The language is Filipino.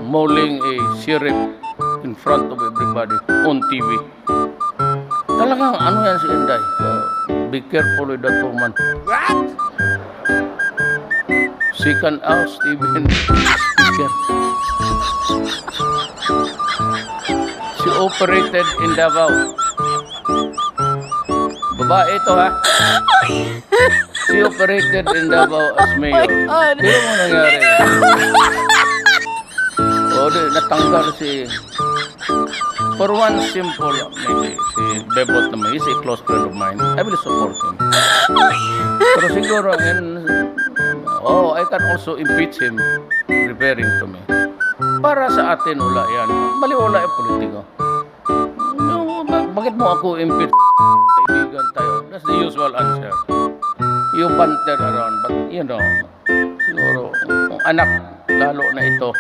mauling a sheriff in front of everybody on TV. Talagang ano yan si Inday. Be careful with that woman. What? She can oust even speaker. She operated in Davao. Babae ito ha. She operated in Davao as mayor. Di mo nangyari. O di, natanggal si... For one simple, maybe, si Bebot naman, he's a close friend of mine. I will support him. Pero siguro, I can also impeach him, referring to me. Para sa atin, wala yan. Maliwala yung politiko. No, bakit mo ako impeach? Kaibigan tayo. That's the usual answer. You banter around, but siguro, anak, lalo na ito.